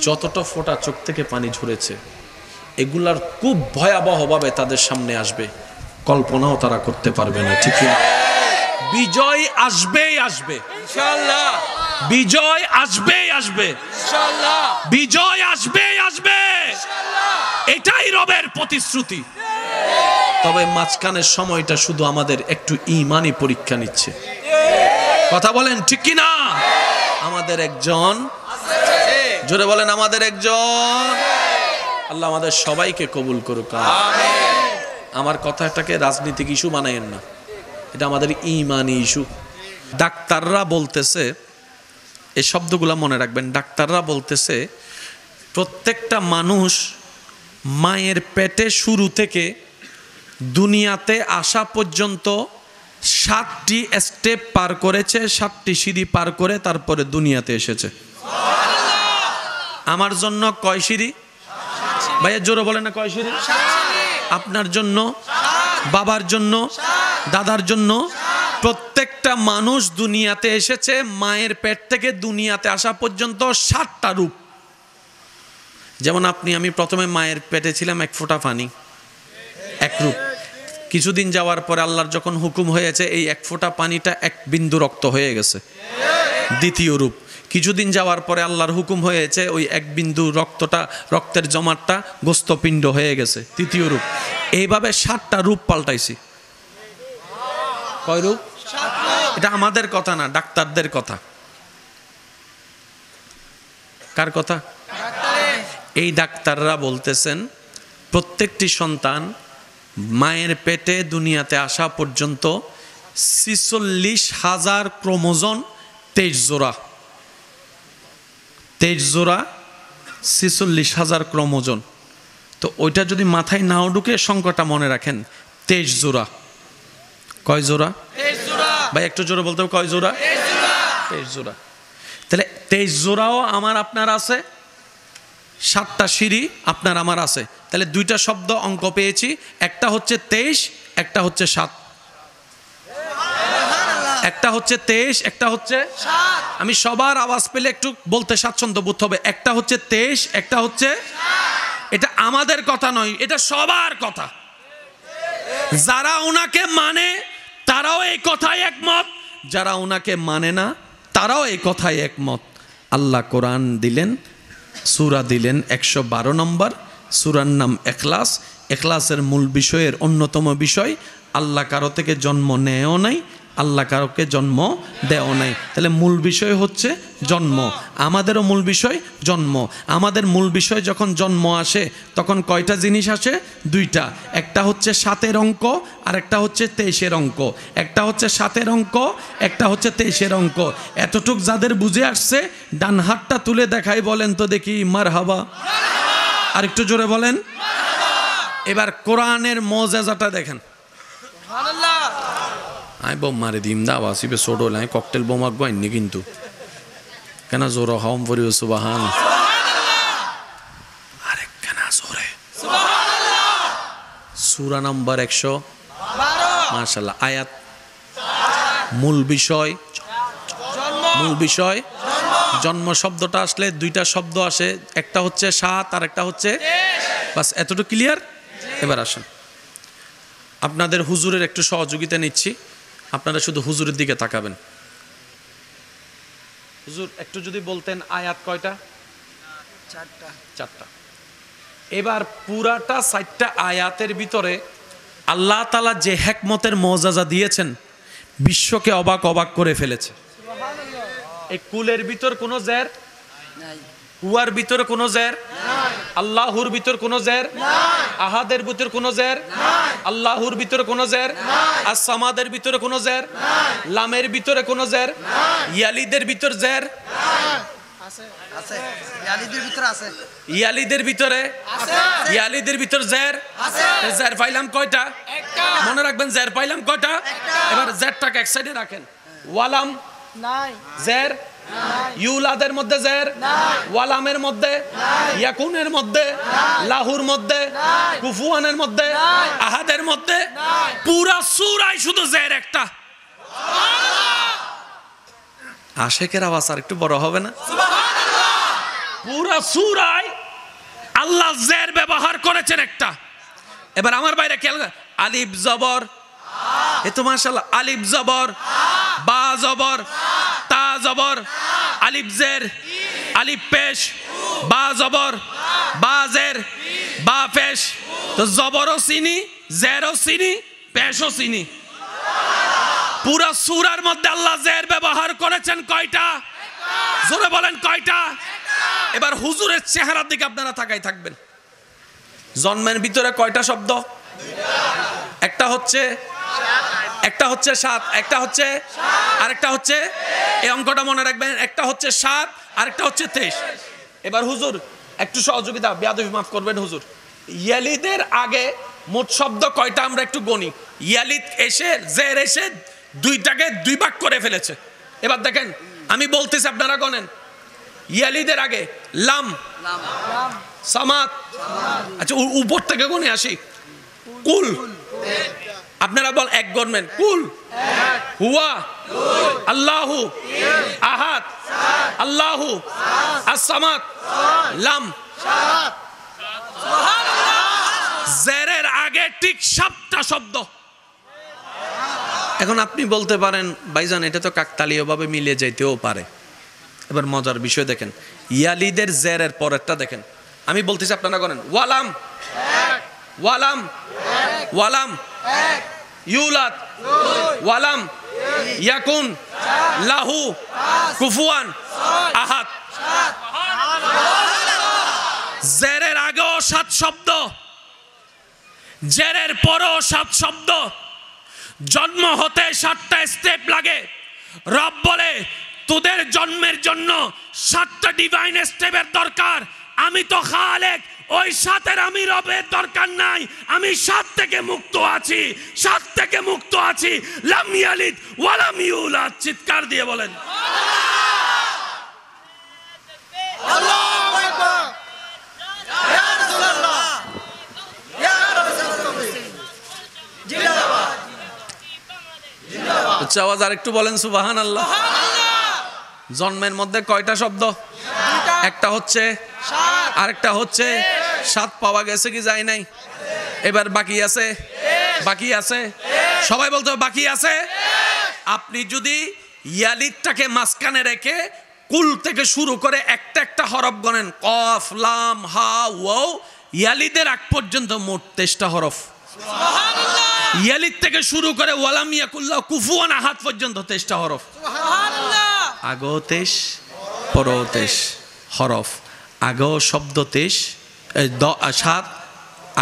যতটা ফোঁটা চোখ থেকে পানি ঝরেছে এগুলার খুব ভয়াবহভাবে তাদের সামনে আসবে, কল্পনাও তারা করতে পারবে না। ঠিক না? বিজয় আসবেই আসবে ইনশাআল্লাহ, বিজয় আসবেই আসবে ইনশাআল্লাহ, বিজয় আসবেই আসবে ইনশাআল্লাহ। এটাই রবের প্রতিশ্রুতি। তবে মাঝখানের সময়টা শুধু আমাদের একটু ঈমানি পরীক্ষা নিচ্ছে। কথা বলেন ঠিক কি না? আমাদের একজন, জোরে বলেন আমাদের একজন। আল্লাহ আমাদের সবাইকে কবুল করুক। আমার কথাটাকে রাজনীতিক ইস্যু বানায়েন না, এটা আমাদের ঈমানি ইস্যু। ডাক্তাররা বলতেছে, এই শব্দগুলো মনে রাখবেন, ডাক্তাররা বলতেছে প্রত্যেকটা মানুষ মায়ের পেটে শুরু থেকে দুনিয়াতে আসা পর্যন্ত 7টি স্টেপ পার করেছে, 7টি সিঁড়ি পার করে তারপরে দুনিয়াতে এসেছে। আমার জন্য কয় সিঁড়ি? ভাইয়া জোরে বলেন না, কয় সিঁড়ি? আপনার জন্য, বাবার জন্য, দাদার জন্য, প্রত্যেকটা মানুষ দুনিয়াতে এসেছে মায়ের পেট থেকে দুনিয়াতে আসা পর্যন্ত 7টা রূপ। যেমন আপনি আমি প্রথমে মায়ের পেটে ছিলাম, এক ফোঁটা পানি, এক রূপ। কিছুদিন যাওয়ার পরে আল্লাহর যখন হুকুম হয়েছে এই এক ফোঁটা পানিটা এক বিন্দু রক্ত হয়ে গেছে, দ্বিতীয় রূপ। কিছুদিন যাওয়ার পরে আল্লাহর হুকুম হয়েছে ওই এক বিন্দু রক্তটা, রক্তের জমাটটা গোস্তপিণ্ড হয়ে গেছে, তৃতীয় রূপ। এইভাবে 7টা রূপ পাল্টাইছি। কয় রূপ? এটা আমাদের কথা না, ডাক্তারদের কথা। কার কথা? এই ডাক্তাররা বলতেছেন প্রত্যেকটি সন্তান মায়ের পেটে দুনিয়াতে আসা পর্যন্ত 46,000 ক্রোমোজোম, 23 জোড়া, 23 জোড়া, 46,000 ক্রোমোজোম। তো ওইটা যদি মাথায় নাও ঢুকে সংখ্যাটা মনে রাখেন, 23 জোড়া। কয় জোড়া? 23 জোড়া। ভাই একটু জোরে বলতে হবে, কয় জোড়া? 23 জোড়া। তাহলে 23 জোড়াও আমার আপনার আছে, 7টা সিঁড়ি আপনার আমার আছে। তাহলে 2টা শব্দ অঙ্ক পেয়েছি, একটা হচ্ছে 23, একটা হচ্ছে 7। একটা হচ্ছে 23, একটা হচ্ছে 7। আমি সবার আওয়াজ পেলে একটু বলতে স্বাচ্ছন্দ্য বোধ হবে। একটা হচ্ছে 23, একটা হচ্ছে 7। এটা আমাদের কথা নয়, এটা সবার কথা। যারা ওনাকে মানে তারাও এই কথায় একমত, যারা ওনাকে মানে না তারাও এই কথায় একমত। আল্লাহ কোরআন দিলেন, সূরা দিলেন 112 নম্বর, সূরার নাম ইখলাস। ইখলাসের মূল বিষয়ের অন্যতম বিষয় আল্লাহ কারো থেকে জন্ম নেয়ও নাই, আল্লাহ কারোকে জন্ম দেও নাই। তাহলে মূল বিষয় হচ্ছে জন্ম। আমাদেরও মূল বিষয় জন্ম। আমাদের মূল বিষয় যখন জন্ম আসে তখন কয়টা জিনিস আসে? 2টা। একটা হচ্ছে 7-এর অঙ্ক আর একটা হচ্ছে 23-এর অঙ্ক। একটা হচ্ছে 7-এর অঙ্ক, একটা হচ্ছে 23-এর অঙ্ক। এতটুক যাদের বুঝে আসছে ডান হাতটা তুলে দেখাই, বলেন তো দেখি মারহাবা। আর একটু জোরে বলেন। এবার কোরআনের মুআজিজাটা দেখেন। সুবহানাল্লাহ। আই বম মারে দিম দা ওয়াসিবে সোডো লাই ককটেল বোম আঁকবো আইনি কিন্তু কেন জোর হম পড়িও সুবহান আরে কেন জোরে সুবহানাল্লাহ। সূরা নম্বর 112 মাশাআল্লাহ। আয়াত মূল বিষয় জন্ম। মূল বিষয় জন্ম। শব্দটা আসলে 2টা শব্দ আসে, একটা হচ্ছে 7 আর একটা হচ্ছে 23। বাস এতটুকু ক্লিয়ার? এবার আসেন, আপনাদের হুজুরের একটু সহযোগিতা নিচ্ছি, আপনারা শুধু হুজুরের দিকে তাকাবেন। হুজুর একটু যদি বলতেন আয়াত কয়টা? 4টা। এবার পুরাটা 4টা আয়াতের ভিতরে আল্লাহ তাআলা যে হিকমতের মুআজিজা দিয়েছেন বিশ্বকে অবাক করে ফেলেছে। এই কুলের ভিতর কোনো জের নাই, হুয়ার ভিতরে কোনো জের নাই, আল্লাহর ভিতর কোনো জের নাই, আহাদের ভিতর কোনো জের নাই, আল্লাহর ভিতরে কোনো জের নাই, as-সামাদের ভিতরে কোনো জের নাই, লামের ভিতরে কোনো জের নাই, ইয়ালিদের ভিতর জের নাই। আছে আছে ইয়ালিদের ভিতর আছে, ইয়ালিদের ভিতরে আছে, ইয়ালিদের ভিতর জের আছে। জের পাইলাম কয়টা? একটা। মনে রাখবেন জের পাইলাম কয়টা? একটা। এবার জেরটাকে এক সাইডে রাখেন। ওয়ালাম নাই, জের নাই, ইউলাদের মধ্যে জের নাই, ওয়ালামের মধ্যে নাই, ইয়াকুনের মধ্যে নাই, লাহুর মধ্যে নাই, কুফুয়ানের মধ্যে নাই, আহাদের মধ্যে নাই। পুরা সূরায় শুধু জের একটা। সুবহানাল্লাহ। আশিকের আওয়াজ আর একটু বড় হবে না? সুবহানাল্লাহ। পুরা সূরায় আল্লাহ জের ব্যবহার করেছেন একটা। এবার আমার বাইরে খেয়াল, আলিফ জবর, এ তো মাশাআল্লাহ, আলিফ জবর, বা জবর, তা জবর, আলিফ জের, আলিফ পেশ, বা জবর, বা জের, বা পেশ। তো জবরও চিনি, জেরও চিনি, পেশও চিনি। পুরা সূরার মধ্যে আল্লাহ জের ব্যবহার করেছেন কয়টা? জোরে বলেন কয়টা? এবার হুজুরের চেহারার দিকে আপনারা তাকাই থাকবেন। জন্মের ভিতরে কয়টা শব্দ? একটা হচ্ছে সাত, একটা হচ্ছে, আরেকটা হচ্ছে, এই অঙ্কটা মনে রাখবেন, একটা হচ্ছে 7, আরেকটা হচ্ছে 23। এবার হুজুর একটু সহযোগিতা, বেয়াদবি মাফ করবেন হুজুর, ইয়ালিদের আগে মোট শব্দ কয়টা আমরা একটু গণি। ইয়ালিদ এসে, জের এসে দুইটাকে 2 ভাগ করে ফেলেছে। এবার দেখেন আমি বলতেছি, আপনারা গণেন। ইয়ালিদের আগে লাম, সামাত, আচ্ছা উপর থেকে গণে আসি, কুল, আপনারা বল এক গণবেন, কুল, হুয়া, আল্লাহু, আহাদ, আল্লাহু, আস-সামাদ, লাম। জেরের আগে ঠিক 7টা শব্দ। এখন আপনি বলতে পারেন ভাইজান এটা তো কাকতালীয় ভাবে মিলে যাইতেও পারে। এবার মজার বিষয় দেখেন, ইয়ালিদের জেরের পরেরটা দেখেন, আমি বলতেছি আপনারা করেন, ওয়ালাম, ওয়ালাম, ওয়ালাম, ইউলাদ, ওয়ালাম ইয়াকুন লাহু কুফুয়ান আহাদ। জেরের আগেও 7 শব্দ, জেরের পরেও 7 শব্দ। জন্ম হতে 7টা স্টেপ লাগে। রব বলে তোদের জন্মের জন্য 7টা ডিভাইন স্টেপের দরকার। আমি তো খালেক, ওই 7-এর আমি রবের দরকার নাই। আমি 7 থেকে মুক্ত আছি, 7 থেকে মুক্ত আছি। লাম ইয়ালিদ ওয়ালাম ইউলাদ। চিৎকার দিয়ে বলেন আল্লাহু আকবার। ইয়া রাসূলুল্লাহ, ইয়া রাসূলুল্লাহ, জিন্দাবাদ, জিন্দাবাদ। উচ্চ আওয়াজ আর একটু বলেন সুবহানাল্লাহ। জন্মের মধ্যে কয়টা শব্দ? একটা হচ্ছে 7, আরেকটা হচ্ছে 7। পাওয়া গেছে কি যায় নাই? এবার বাকি আছে, বাকি আছে, সবাই বলতে হবে বাকি আছে। আপনি যদি ইয়ালিদটাকে মাঝখানে রেখে কুল থেকে শুরু করে একটা একটা হরফ গণেন, কফ, লাম, হা, ওয়াও, ইয়ালিদের আগ পর্যন্ত মোট 23টা হরফ। সুবহানাল্লাহ। ইয়ালিদ থেকে শুরু করে ওয়ালাম ইয়াকুল্লাহ কুফুয়ান আহাদ পর্যন্ত 23টা হরফ। সুবহানাল্লাহ। আগো 23, পরও 23 হরফ। আগো শব্দ 23, 7,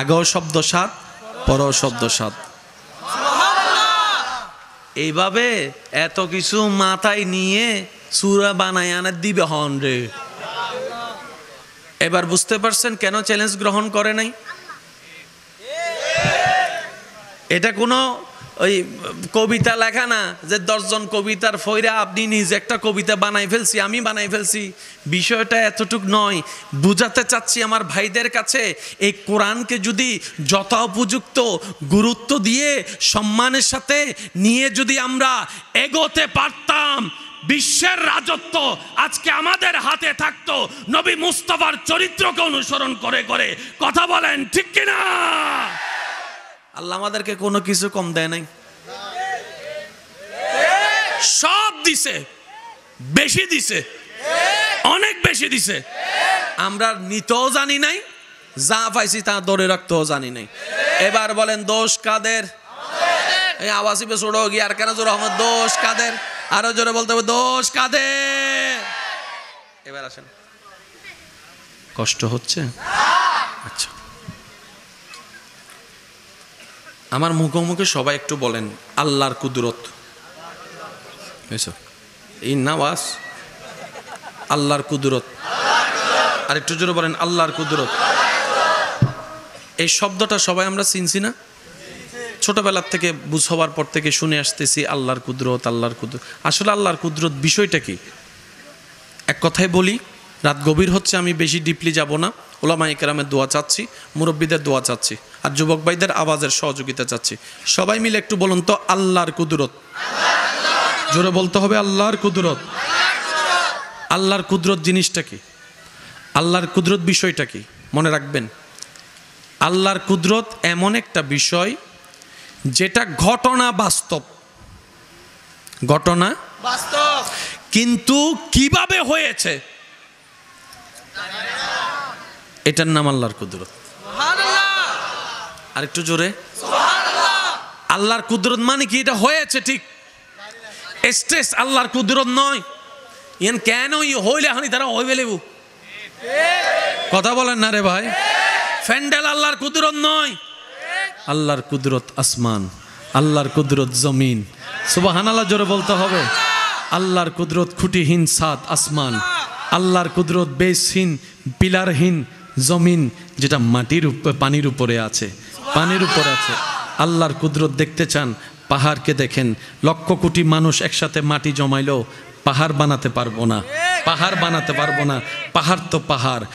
আগো শব্দ 7, পরও শব্দ 7। এইভাবে এত কিছু মাথায় নিয়ে সূরা বানায় আনা দিবে হন রে। এবার বুঝতে পারছেন কেন চ্যালেঞ্জ গ্রহণ করে নাই? এটা কোনো ওই কবিতা লেখা না যে 10 জন কবিতার ফয়রা আপনি নিজে একটা কবিতা বানাই ফেলছি, আমি বানাই ফেলছি। বিষয়টা এতটুক নয়। বুঝাতে চাচ্ছি আমার ভাইদের কাছে, এই কোরআনকে যদি যথোপযুক্ত গুরুত্ব দিয়ে সম্মানের সাথে নিয়ে যদি আমরা এগোতে পারতাম, বিশ্বের রাজত্ব আজকে আমাদের হাতে থাকতো নবী মুস্তাফার চরিত্রকে অনুসরণ করে করে। কথা বলেন ঠিক কিনা? আল্লাহ আমাদেরকে কোনো কিছু কম দেয় নাই, সব দিছে, বেশি দিছে, অনেক বেশি দিছে। আমরা নিতেও জানি নাই, যা পাইছি তা ধরে রাখতেও জানি নাই। এবার বলেন দোষ কাদের? এই আওয়াজই বেশ ওড়ো গিয়ে আর কেন জোর আহমদ, দোষ কাদের? আরো জোরে বলতে হবে দোষ কাদের? এবার আসেন, কষ্ট হচ্ছে? আচ্ছা, আমার মুখোমুখি সবাই একটু বলেন আল্লাহর কুদরত। এই নাওয়াজ আল্লাহর কুদরত। আর একটু জোরে বলেন আল্লাহর কুদরত। এই শব্দটা সবাই আমরা চিনছি না? ছোটবেলার থেকে বুঝ হওয়ার পর থেকে শুনে আসতেছি আল্লাহর কুদরত, আল্লাহর কুদরত। আসলে আল্লাহর কুদরত বিষয়টা কি? এক কথায় বলি, রাত গভীর হচ্ছে, আমি বেশি ডিপলি যাব না। ওলামা ইকরামের দোয়া চাচ্ছি, মুরব্বীদের দোয়া চাচ্ছি, আর যুবক ভাইদের আওয়াজের সহযোগিতা চাচ্ছি। সবাই মিলে একটু বলুন তো আল্লাহর কুদরত। জোরে বলতে হবে আল্লাহর কুদরত। আল্লাহর কুদরত জিনিসটা কি? আল্লাহর কুদরত বিষয়টা কি মনে রাখবেন। আল্লাহর কুদরত এমন একটা বিষয় যেটা ঘটনা বাস্তব, ঘটনা বাস্তব, কিন্তু কিভাবে হয়েছে এটার নাম আল্লাহর কুদরত। সুবহানাল্লাহ, আরেকটু জোরে। সুবহানাল্লাহ। আল্লাহর কুদরত মানে কি এটা হয়েছে ঠিক, স্ট্রেস আল্লাহর কুদরত নয়। ইয়ান কেন হইলে হানি তারা হইবে লেবু, কথা বলেন না রে ভাই। ফ্যান্ডেল আল্লাহর কুদরত নয়, আল্লাহর কুদরত আসমান, আল্লাহর কুদরত জমিন। সুবহানাল্লাহ জোরে বলতে হবে। আল্লাহর কুদরত খুঁটিহীন সাত আসমান, আল্লাহর কুদরত বেসহীন পিলারহীন জমিন, যেটা মাটির পানির উপরে আছে, পানির উপরে আছে। আল্লাহর কুদরত দেখতে চান, পাহাড়কে দেখেন। লক্ষ কোটি মানুষ একসাথে মাটি জমাইলেও পাহাড় বানাতে পারবো না, পাহাড় বানাতে পারবো না। পাহাড় তো পাহাড়।